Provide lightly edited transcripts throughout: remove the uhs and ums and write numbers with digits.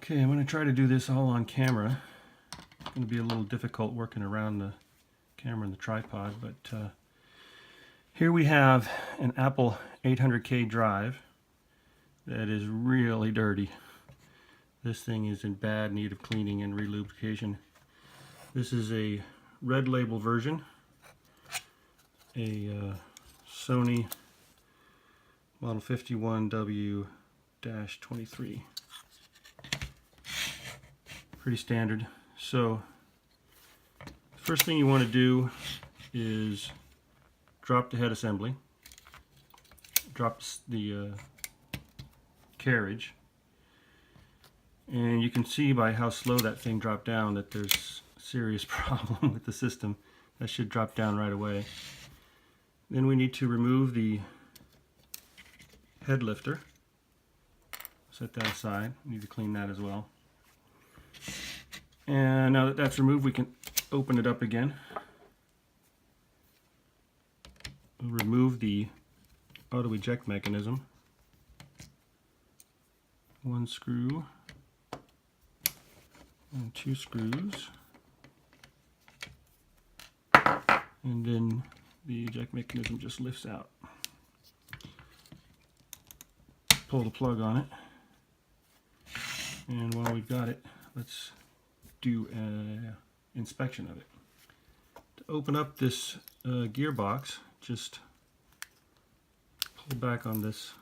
Okay, I'm going to try to do this all on camera. It's going to be a little difficult working around the camera and the tripod, but here we have an Apple 800K drive that is really dirty. This thing is in bad need of cleaning and relubrication. This is a red label version, a Sony Model 51W-23. Pretty standard. So first thing you want to do is drop the head assembly, drop the carriage, and you can see by how slow that thing dropped down that there's a serious problem with the system. That should drop down right away. Then we need to remove the head lifter. Set that aside. We need to clean that as well. And now that that's removed, we can open it up again. We'll remove the auto eject mechanism. One screw and two screws. And then the eject mechanism just lifts out. Pull the plug on it. And while we've got it, let's do an inspection of it. To open up this gearbox, just pull back on this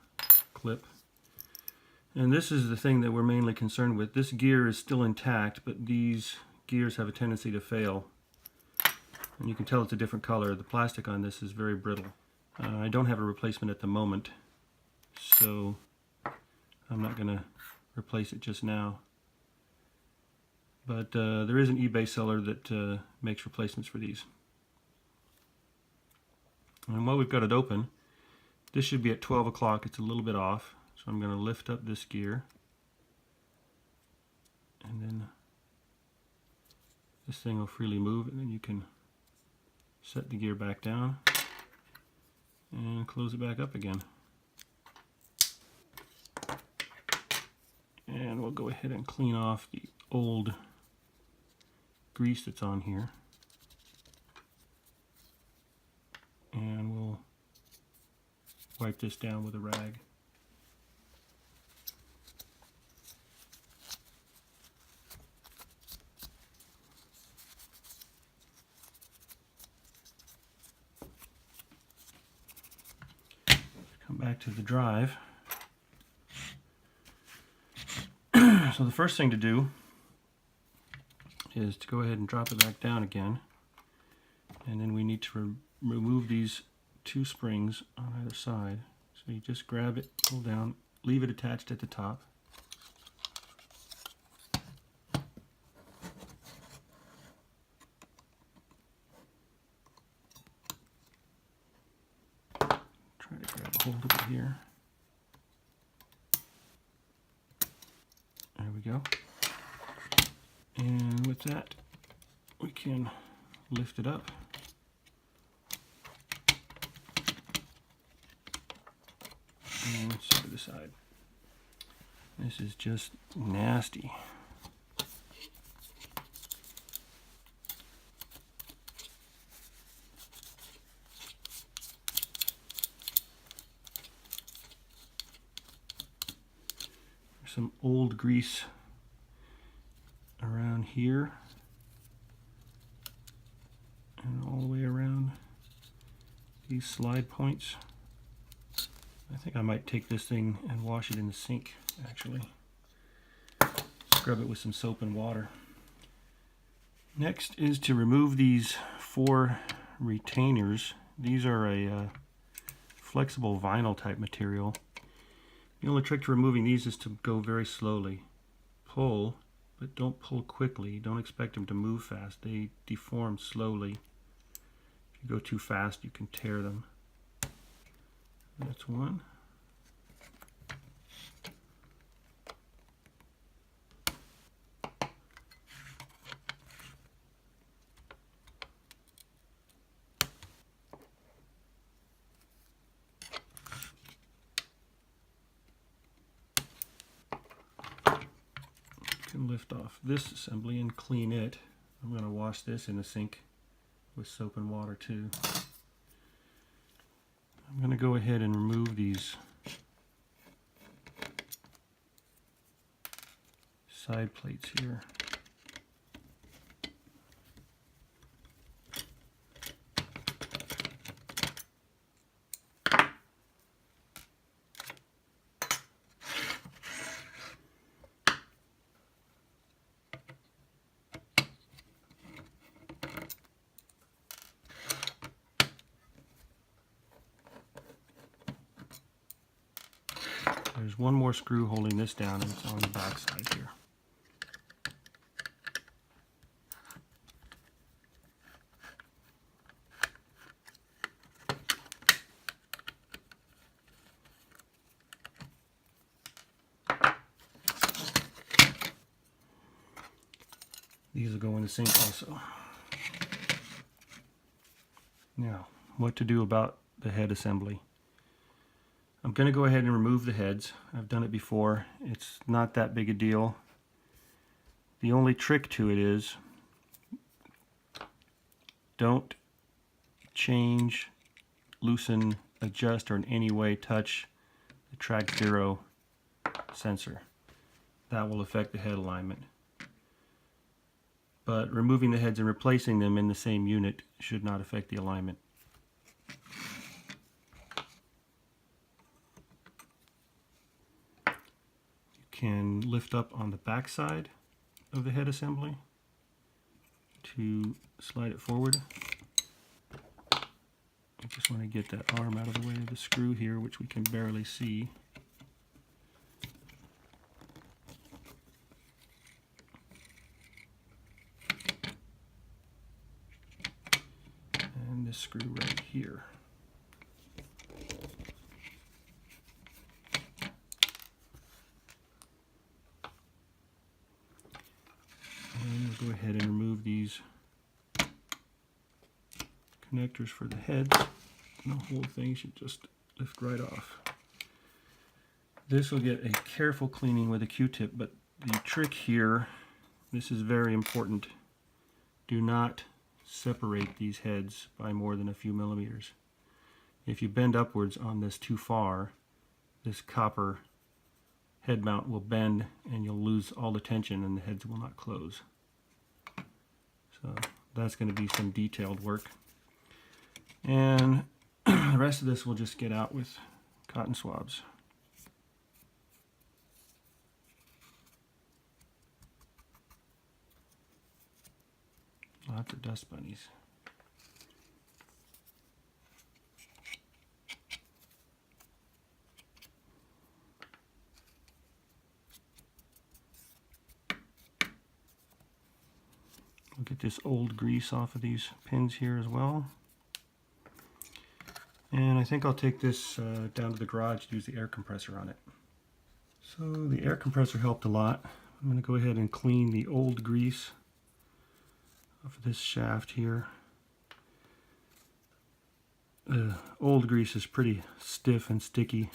clip. And this is the thing that we're mainly concerned with. This gear is still intact, but these gears have a tendency to fail. And you can tell it's a different color. The plastic on this is very brittle. I don't have a replacement at the moment, so I'm not going to replace it just now. But there is an eBay seller that makes replacements for these. And while we've got it open, this should be at 12 o'clock. It's a little bit off, so I'm going to lift up this gear. And then this thing will freely move, and then you can set the gear back down and close it back up again. And we'll go ahead and clean off the old grease that's on here. And we'll wipe this down with a rag. Come back to the drive. So the first thing to do is to go ahead and drop it back down again, and then we need to remove these two springs on either side. So you just grab it, pull down, leave it attached at the top. Try to grab a hold of it here. There we go. And with that, we can lift it up. And set it aside. This is just nasty. There's some old grease around here and all the way around these slide points. I think I might take this thing and wash it in the sink, actually. Scrub it with some soap and water. Next is to remove these four retainers. These are a flexible vinyl type material. The only trick to removing these is to go very slowly. Pull, but don't pull quickly. Don't expect them to move fast. They deform slowly. If you go too fast, you can tear them. That's one. can lift off this assembly and clean it. I'm going to wash this in the sink with soap and water too. I'm going to go ahead and remove these side plates here. There's one more screw holding this down, and it's on the back side here. These will go in the sink also. Now, what to do about the head assembly. I'm going to go ahead and remove the heads. I've done it before. It's not that big a deal. The only trick to it is don't change, loosen, adjust, or in any way touch the track 0 sensor. That will affect the head alignment. But removing the heads and replacing them in the same unit should not affect the alignment. Can lift up on the back side of the head assembly to slide it forward. I just want to get that arm out of the way of the screw here, which we can barely see. And this screw right here. Go ahead and remove these connectors for the heads. And the whole thing should just lift right off. This will get a careful cleaning with a Q-tip, but the trick here, this is very important. Do not separate these heads by more than a few millimeters. If you bend upwards on this too far, this copper head mount will bend and you'll lose all the tension and the heads will not close. So that's going to be some detailed work. And the rest of this we'll just get out with cotton swabs. Lots of dust bunnies. We'll get this old grease off of these pins here as well. And I think I'll take this down to the garage to use the air compressor on it. So the air compressor helped a lot. I'm going to go ahead and clean the old grease off of this shaft here. The old grease is pretty stiff and sticky.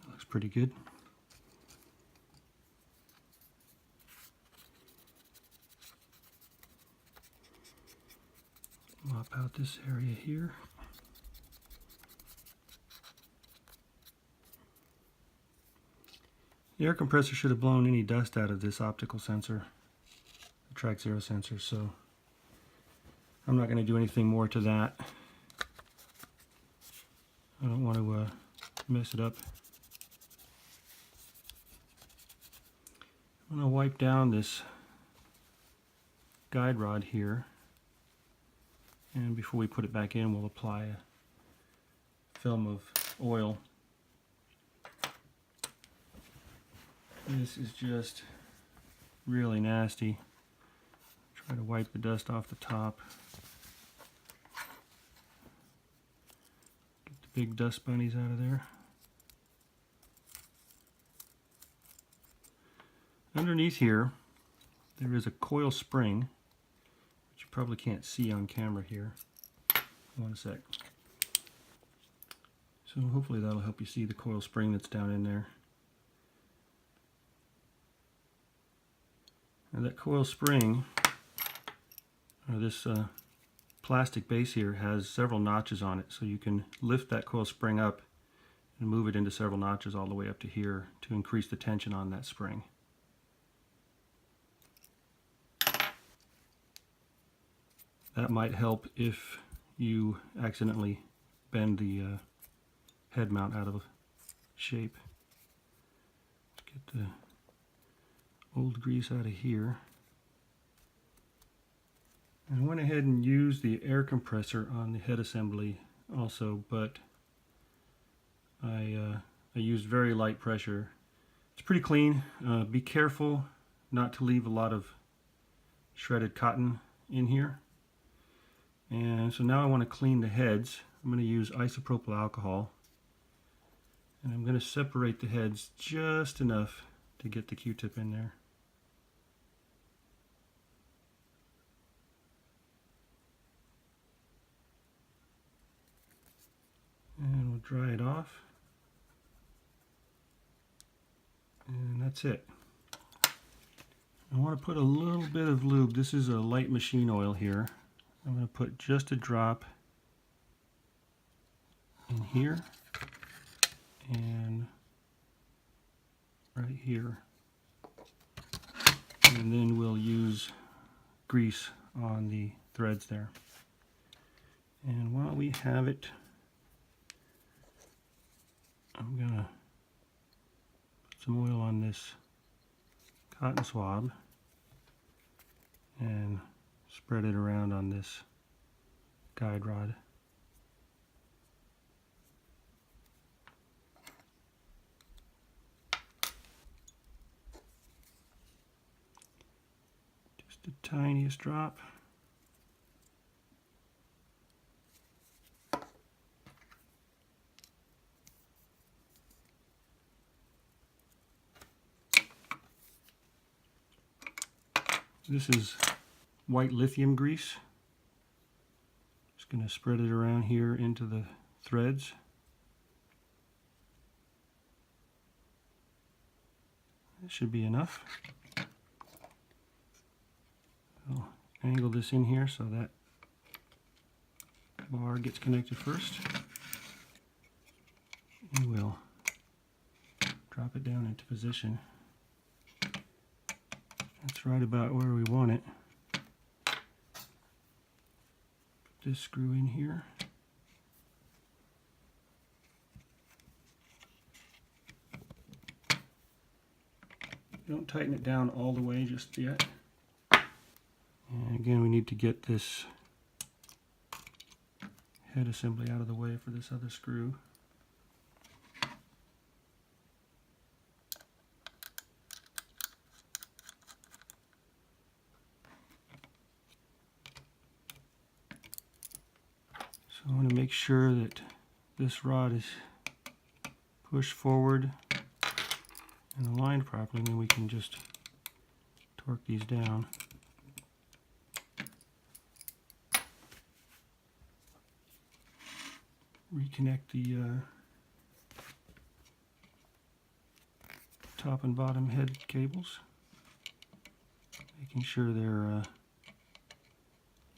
Looks pretty good. Mop out this area here. The air compressor should have blown any dust out of this optical sensor, the track 0 sensor, so I'm not going to do anything more to that. I don't want to mess it up. I'm going to wipe down this guide rod here, and before we put it back in, we'll apply a film of oil. This is just really nasty. Try to wipe the dust off the top. big dust bunnies out of there. Underneath here, there is a coil spring, which you probably can't see on camera here. Hold on a sec. So hopefully that'll help you see the coil spring that's down in there. And that coil spring, or this plastic base here, has several notches on it, so you can lift that coil spring up and move it into several notches all the way up to here to increase the tension on that spring. That might help if you accidentally bend the head mount out of shape. Let's get the old grease out of here. And I went ahead and used the air compressor on the head assembly also, but I used very light pressure. It's pretty clean. Be careful not to leave a lot of shredded cotton in here. And so now I want to clean the heads. I'm going to use isopropyl alcohol, and I'm going to separate the heads just enough to get the Q-tip in there. And we'll dry it off. And that's it. I want to put a little bit of lube. This is a light machine oil here. I'm going to put just a drop in here and right here. And then we'll use grease on the threads there. And while we have it, I'm going to put some oil on this cotton swab and spread it around on this guide rod. Just the tiniest drop. This is white lithium grease. Just going to spread it around here into the threads. That should be enough. I'll angle this in here so that bar gets connected first. And we'll drop it down into position. That's right about where we want it. Put this screw in here. Don't tighten it down all the way just yet. And again, we need to get this head assembly out of the way for this other screw. So I want to make sure that this rod is pushed forward and aligned properly, and then we can just torque these down. Reconnect the top and bottom head cables, making sure they're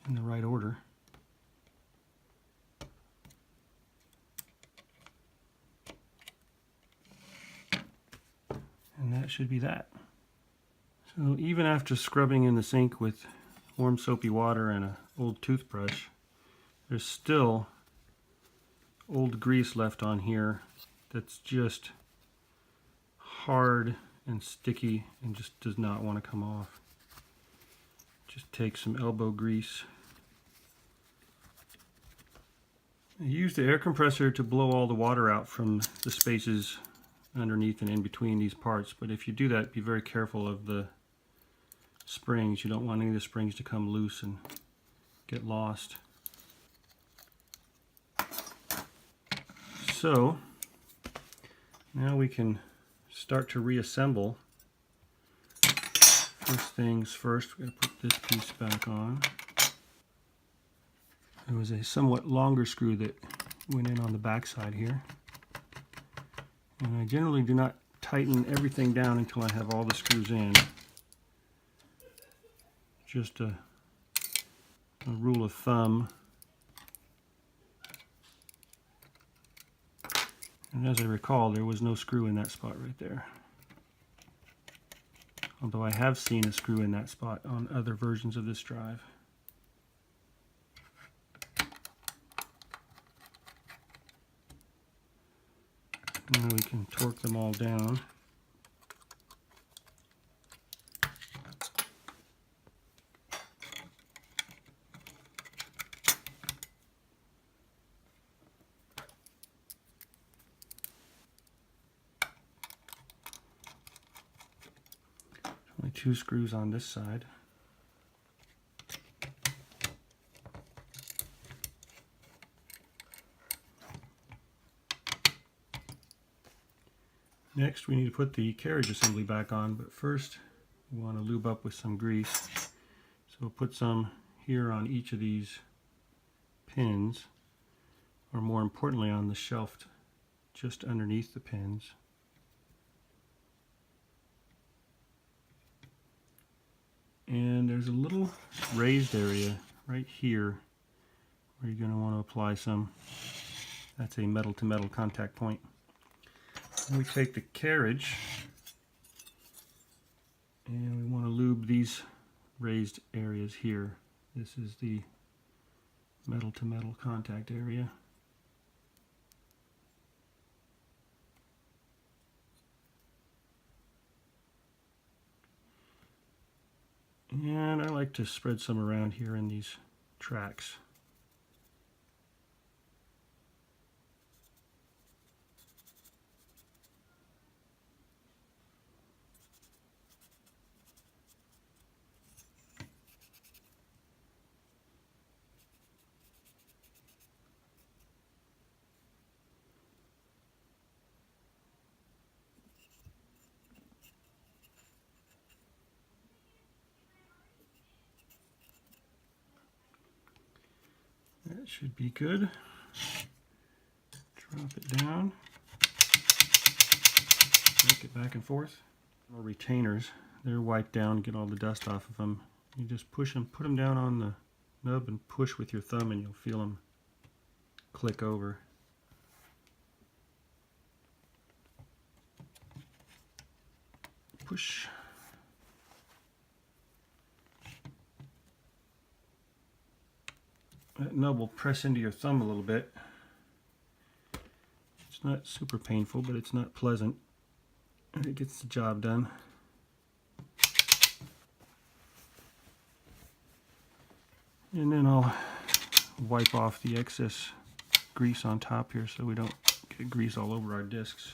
in the right order. And that should be that. So even after scrubbing in the sink with warm soapy water and an old toothbrush, there's still old grease left on here that's just hard and sticky and just does not want to come off. Just take some elbow grease. I use the air compressor to blow all the water out from the spaces underneath and in between these parts, but if you do that, be very careful of the springs. You don't want any of the springs to come loose and get lost. so now we can start to reassemble. First things first, we're going to put this piece back on. There was a somewhat longer screw that went in on the back side here. And I generally do not tighten everything down until I have all the screws in. Just a rule of thumb. And as I recall, there was no screw in that spot right there. Although I have seen a screw in that spot on other versions of this drive. Now we can torque them all down. Only 2 screws on this side. Next, we need to put the carriage assembly back on, but first we want to lube up with some grease. So we'll put some here on each of these pins, or more importantly on the shelf just underneath the pins. And there's a little raised area right here where you're going to want to apply some. That's a metal to metal contact point. And we take the carriage and we want to lube these raised areas here. This is the metal to metal contact area. And I like to spread some around here in these tracks. That should be good. Drop it down. Make it back and forth. Little retainers, they're wiped down, get all the dust off of them. You just push them, put them down on the nub and push with your thumb and you'll feel them click over. Push. That nub will press into your thumb a little bit. It's not super painful, but it's not pleasant. And it gets the job done. And then I'll wipe off the excess grease on top here so we don't get grease all over our discs.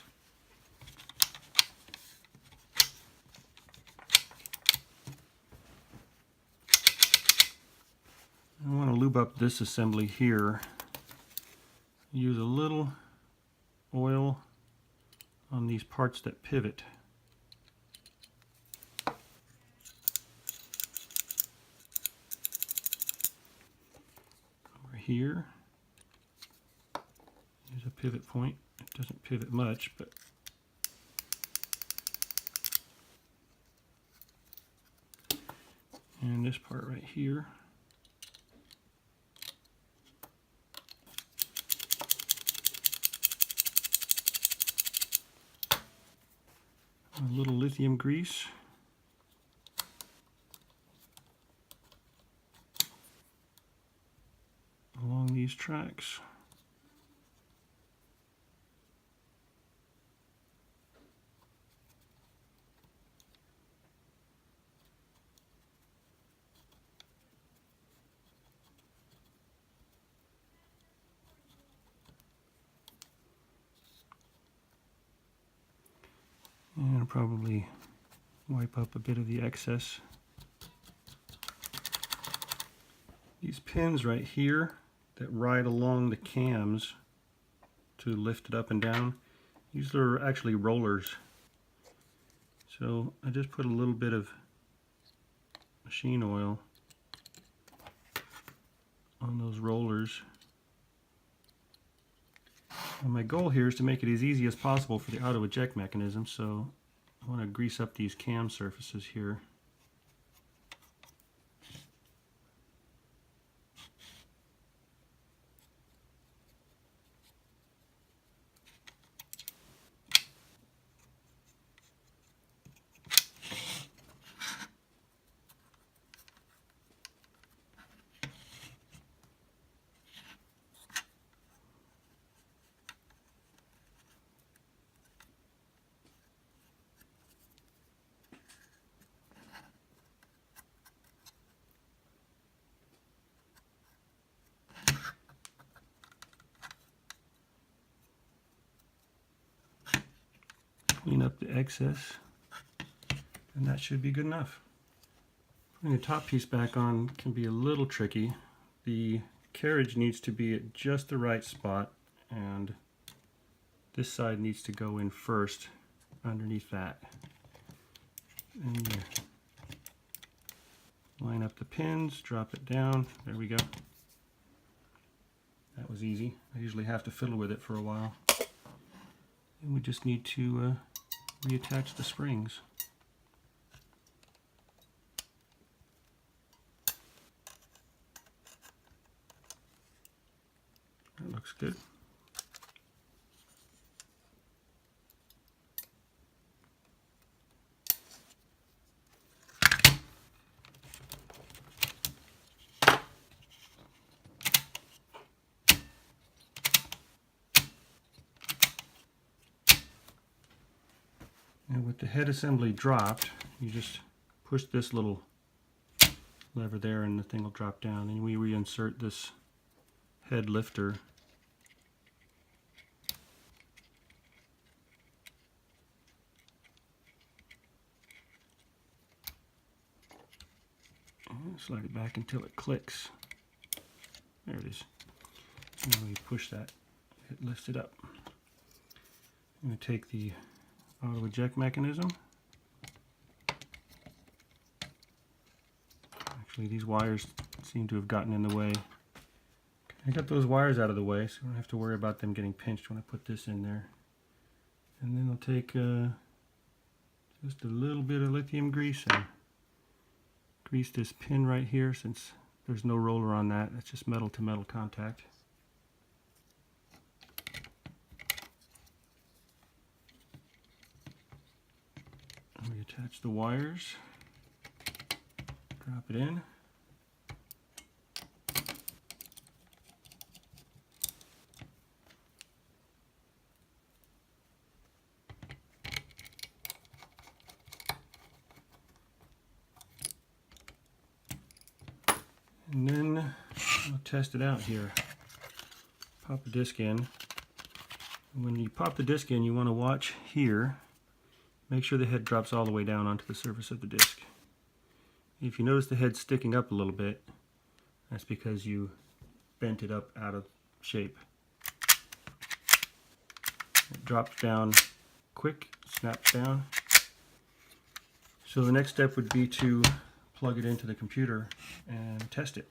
I want to lube up this assembly here. Use a little oil on these parts that pivot. Over here, there's a pivot point. It doesn't pivot much, but and this part right here. A little lithium grease. Along these tracks. And I'll probably wipe up a bit of the excess. These pins right here that ride along the cams to lift it up and down. These are actually rollers. So I just put a little bit of machine oil on those rollers. And my goal here is to make it as easy as possible for the auto eject mechanism, so I want to grease up these cam surfaces here. Clean up the excess, and that should be good enough. Putting the top piece back on can be a little tricky. The carriage needs to be at just the right spot, and this side needs to go in first underneath that. And you line up the pins, drop it down, there we go. That was easy. I usually have to fiddle with it for a while. And we just need to reattach the springs. That looks good. And with the head assembly dropped, you just push this little lever there and the thing will drop down, and we reinsert this head lifter. And slide it back until it clicks. There it is. And when you push that, it lifts it up. I'm going to take the auto eject mechanism. Actually, these wires seem to have gotten in the way. I got those wires out of the way, so I don't have to worry about them getting pinched when I put this in there. And then I'll take just a little bit of lithium grease and grease this pin right here, since there's no roller on that. It's just metal to metal contact. Reattach the wires, drop it in. And then I'll test it out here. Pop the disc in. When you pop the disc in, you want to watch here. Make sure the head drops all the way down onto the surface of the disc. If you notice the head sticking up a little bit, that's because you bent it up out of shape. It drops down quick, snaps down. So the next step would be to plug it into the computer and test it.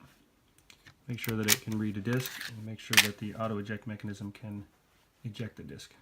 Make sure that it can read a disc, and make sure that the auto eject mechanism can eject the disc.